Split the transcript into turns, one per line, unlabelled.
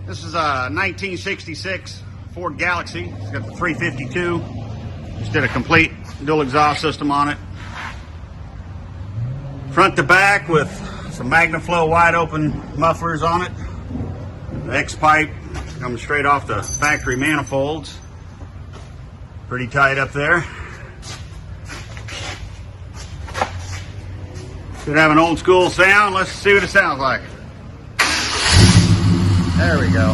This is a 1966 Ford Galaxy. It's got the 352. Just did a complete dual exhaust system on it. Front to back with some Magnaflow wide open mufflers on it. The X pipe coming straight off the factory manifolds. Pretty tight up there. Should have an old school sound. Let's see what it sounds like. There we go.